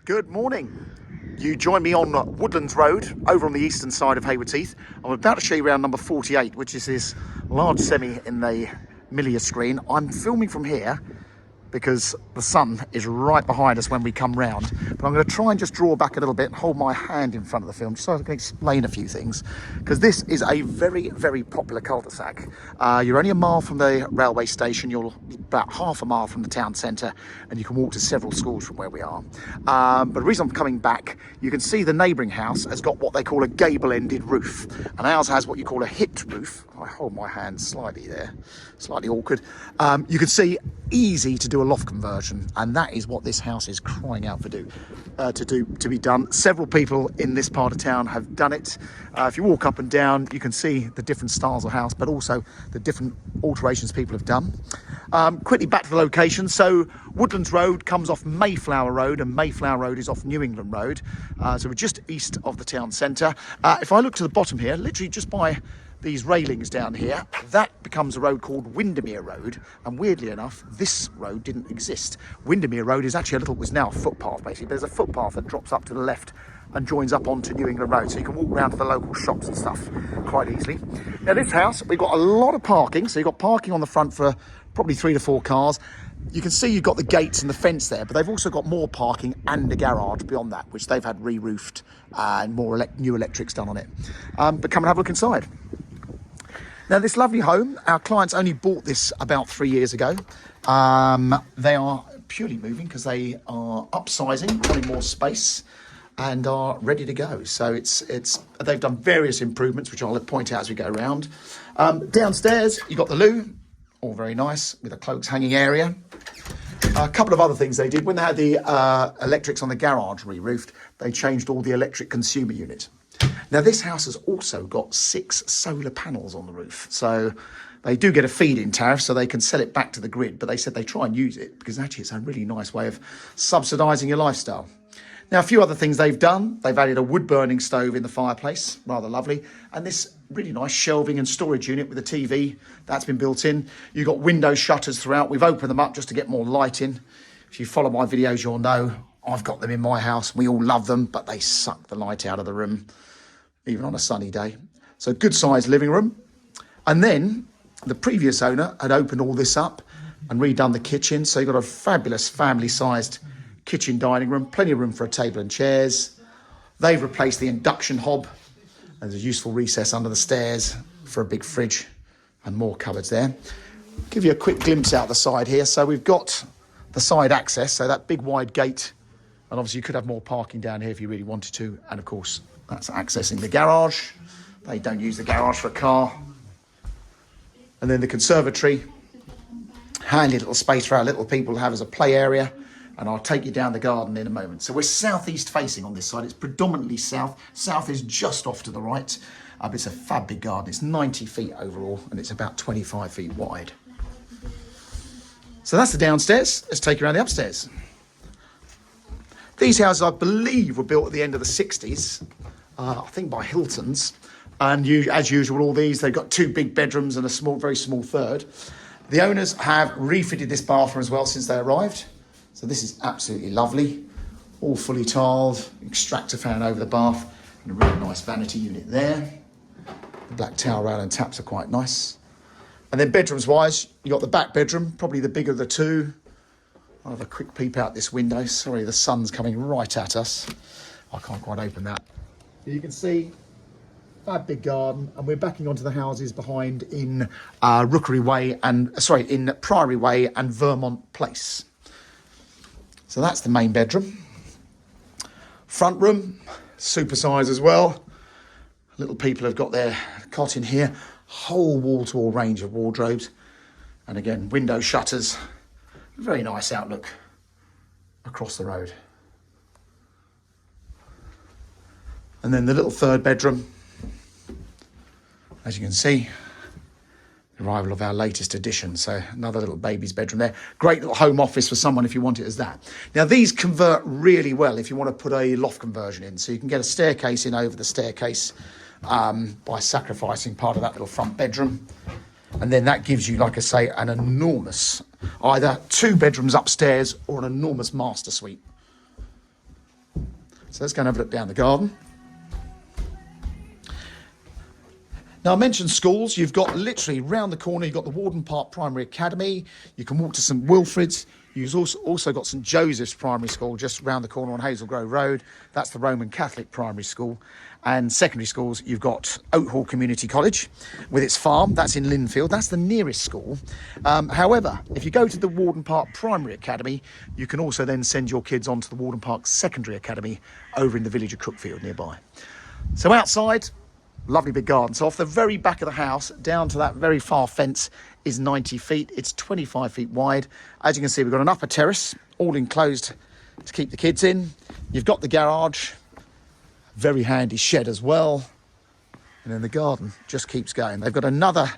Good morning. You join me on Woodlands Road, over on the eastern side of Haywards Heath. I'm about to show you around number 48, which is this large semi in the Millia screen. I'm filming from here because the sun is right behind us when we come round. But I'm going to try and just draw back a little bit and hold my hand in front of the film just so I can explain a few things. Because this is a very, very popular cul-de-sac. You're only a mile from the railway station. You're about half a mile from the town centre, and you can walk to several schools from where we are. But the reason I'm coming back, you can see the neighbouring house has got what they call a gable-ended roof. And ours has what you call a hit roof. I hold my hand slightly there, slightly awkward. You can see easy to do a loft conversion, and that is what this house is crying out for to be done. Several people in this part of town have done it. If you walk up and down, you can see the different styles of house, but also the different alterations people have done. Quickly back to the location. So Woodlands Road comes off Mayflower Road, and Mayflower Road is off New England Road. So we're just east of the town centre. If I look to the bottom here, literally just by these railings down here, that becomes a road called Windermere Road, and weirdly enough this road didn't exist. Windermere Road is actually was now a footpath basically. There's a footpath that drops up to the left and joins up onto New England Road, so you can walk around to the local shops and stuff quite easily. Now this house, we've got a lot of parking, so you've got parking on the front for probably 3 to 4 cars. You can see you've got the gates and the fence there, but they've also got more parking and a garage beyond that, which they've had re-roofed and more new electrics done on it. But come and have a look inside. Now this lovely home, our clients only bought this about 3 years ago. They are purely moving because they are upsizing, wanting more space, and are ready to go. So they've done various improvements, which I'll point out as we go around. Downstairs, you've got the loo, all very nice, with a cloaks hanging area. A couple of other things they did. When they had the electrics on the garage re-roofed, they changed all the electric consumer unit. Now this house has also got 6 solar panels on the roof. So they do get a feed-in tariff, so they can sell it back to the grid, but they said they try and use it because actually it's a really nice way of subsidising your lifestyle. Now a few other things they've done. They've added a wood-burning stove in the fireplace, rather lovely. And this really nice shelving and storage unit with a TV, that's been built in. You've got window shutters throughout. We've opened them up just to get more light in. If you follow my videos, you'll know I've got them in my house. We all love them, but they suck the light out of the room, even on a sunny day. So good sized living room. And then the previous owner had opened all this up and redone the kitchen. So you've got a fabulous family sized kitchen dining room, plenty of room for a table and chairs. They've replaced the induction hob. There's a useful recess under the stairs for a big fridge and more cupboards there. Give you a quick glimpse out the side here. So we've got the side access, so that big wide gate, and obviously you could have more parking down here if you really wanted to. And of course, that's accessing the garage. They don't use the garage for a car. And then the conservatory, handy little space for our little people to have as a play area. And I'll take you down the garden in a moment. So we're southeast facing on this side. It's predominantly south. South is just off to the right. It's a fab big garden. It's 90 feet overall, and it's about 25 feet wide. So that's the downstairs. Let's take you around the upstairs. These houses, I believe, were built at the end of the 60s, I think by Hilton's. And as usual, all these, they've got 2 big bedrooms and a very small third. The owners have refitted this bathroom as well since they arrived. So this is absolutely lovely. All fully tiled, extractor fan over the bath, and a really nice vanity unit there. The black towel rail and taps are quite nice. And then bedrooms wise, you got the back bedroom, probably the bigger of the 2. I'll have a quick peep out this window. Sorry, the sun's coming right at us. I can't quite open that. But you can see, fab big garden, and we're backing onto the houses behind in in Priory Way and Vermont Place. So that's the main bedroom. Front room, super size as well. Little people have got their cot in here. Whole wall-to-wall range of wardrobes. And again, window shutters. Very nice outlook across the road. And then the little third bedroom. As you can see, the arrival of our latest addition. So another little baby's bedroom there. Great little home office for someone if you want it as that. Now these convert really well if you want to put a loft conversion in. So you can get a staircase in over the staircase by sacrificing part of that little front bedroom. And then that gives you, like I say, an enormous, either 2 bedrooms upstairs or an enormous master suite. So let's go and have a look down the garden. Now, I mentioned schools. You've got literally round the corner, you've got the Warden Park Primary Academy. You can walk to St Wilfrid's. You've also got St Joseph's Primary School just round the corner on Hazel Grove Road. That's the Roman Catholic primary school. And secondary schools, you've got Oat Hall Community College with its farm. That's in Linfield. That's the nearest school. However, if you go to the Warden Park Primary Academy, you can also then send your kids on to the Warden Park Secondary Academy over in the village of Crookfield nearby. So outside, lovely big garden. So off the very back of the house down to that very far fence is 90 feet. It's 25 feet wide. As you can see, we've got an upper terrace, all enclosed to keep the kids in. You've got the garage, very handy shed as well. And then the garden just keeps going. They've got another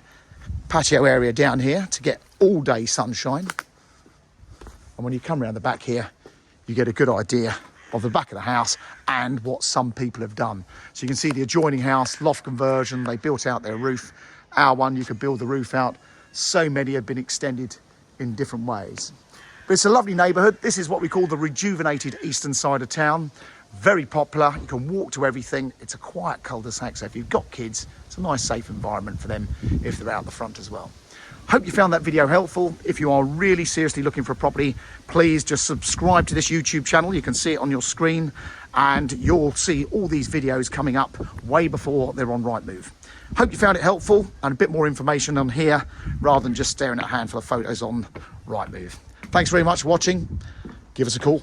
patio area down here to get all day sunshine. And when you come around the back here, you get a good idea of the back of the house and what some people have done. So you can see the adjoining house, loft conversion, they built out their roof. Our one, you could build the roof out. So many have been extended in different ways. But it's a lovely neighbourhood. This is what we call the rejuvenated eastern side of town. Very popular. You can walk to everything. It's a quiet cul-de-sac, so if you've got kids, it's a nice safe environment for them if they're out the front as well. Hope you found that video helpful. If you are really seriously looking for a property, please just subscribe to this YouTube channel. You can see it on your screen and you'll see all these videos coming up way before they're on Rightmove. Hope you found it helpful and a bit more information on here rather than just staring at a handful of photos on Rightmove. Thanks very much for watching. Give us a call.